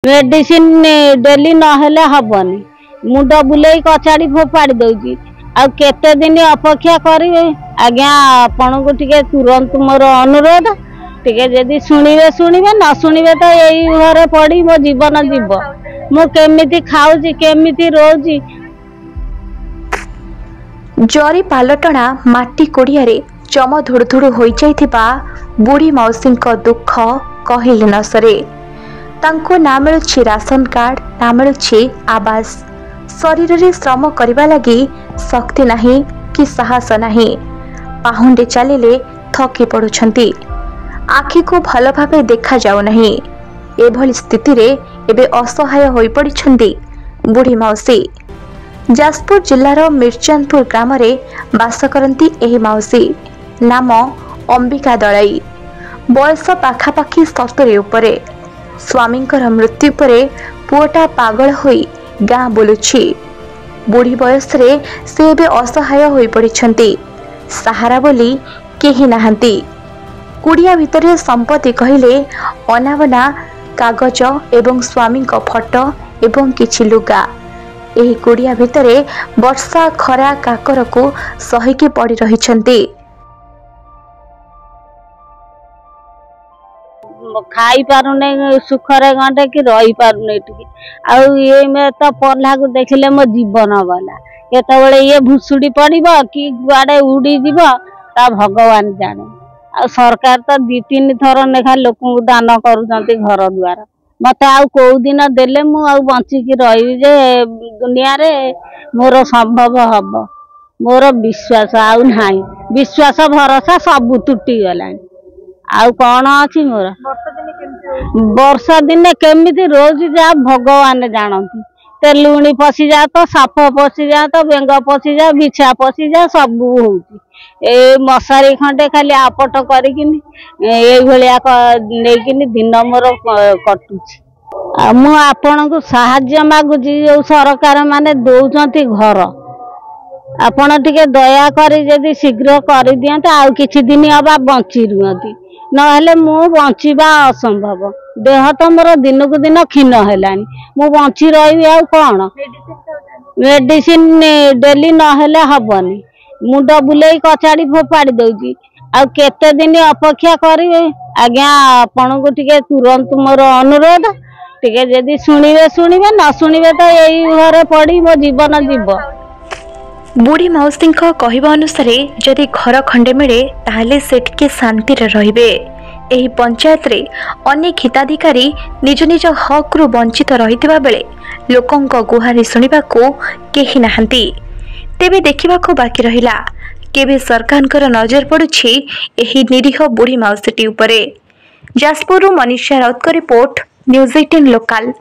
Medicine daily नहेले हबनी मुंड बुले कचाड़ी फोपाड़ी दौची आते दिन अपेक्षा करेंगे आज्ञा आपण को टिके तुरंत मोर अनुरोध टिके जदि शुणिबे शुणिबे न शुणिबे तो यही घरे पड़ी मो जीवन जीव मु केमिति खाऊची केमिति रोजी। जरी पालटना माटी कोड़िया चम धुड़धुड़ हो जाइथिबा बुढ़ी मौसी दुख कहले न सरे। तांको ना मिलुछि राशन कार्ड ना मिलुछि आवास शरीर रे श्रम करबा लगी शक्ति नहीं कि साहस नहीं पाहुंडे चलिले थकी पड़ुछंती आखि को भल भावे देखा जाउ नहीं एभली स्थिति रे एबे असहाय होई पड़िछंती बुढ़ी मौसी। जाजपुर जिल्लार मिर्चानपुर ग्राम रे बास करंती एही मौसी नाम अंबिका दलाई बयस पाखापाखि 70 उपरे स्वामींकर मृत्यु परे पुओटा पागल होई गाँ बुलुछि। बुढ़ी बयस रे से एबे असहाय होई पड़िछंती सहारा बोली केही नाहंती। कुड़िया भितरे संपत्ति कहिले अनावना कागज एवं स्वामी फोटो एवं किछि लुगा एही कुड़िया भितरे वर्षा खरा काकर को सहिकी पड़ी रहिछंती। खाई पारुने सुखरे गंडे कि रही पारुने ये में तो पढ़ला को देखले मो जीवन वाला केतबेले ये भुसुड़ी पड़िबो कि गुआड़े उड़ी जीव ता भगवान जाने। आ सरकार तो 2-3 थर लेखा लोक दान करूछंती घर द्वार मते आउ को दिन देले मु आउ बंची कि रही जे दुनिया रे मोर संभव हबो मोर विश्वास आउ नाही विश्वास भरोसा सब टूटी गलानी आउ कौन अच्छी मोर वर्षा दिने केमिति रोज जा भगवान जानती ते लुणी पशि जा तो साप पशि जा तो बेंग पशि जा बिछा पशि जा सब होउची ए मशारी खंडे खाली आपट करिकिनी ए भलिया नेकिनी दिन मोर कटुची। आ मु आपन को सहाय्य मागुची जो सरकार माने दउचंती घर आपण टिके दया करी जदि शीघ्र कर दियंते आउ किछि दिन अबा बंची रुहंती नहेले मु बंचीबा असंभव देह तो मोर दिन को दिन क्षीण हेलानी मु बंची रही आउ कौन मेडिसिन डेली नहेले हबनी मुंड बुले कचाड़ी फोपाड़ी दौची आते दिन अपेक्षा करेंगे आज्ञा आपण को टिके तुरंत मोर अनुरोध टिके जदि शुणिबे शुणिबे न शुणिबे तो यही घरे पड़ी मो जीवन जीव। बुढ़ी मौसी कहवा अनुसार जदि घर खंडे मिले ताहले सेठके शांति रहिबे। एही पंचायत रे अनेक हिताधिकारी निज निज हक रु वंचित रहितबा बेले लोकंक गुहारी सुनिबा को केही नाहंती। तेबे देखिबा को बाकी रहिला केबे सरकारकर नजर पड़ुछि एही निरीह बुढ़ी मौसीटी उपरे। Jajpur Manisha Raut report news 18 local.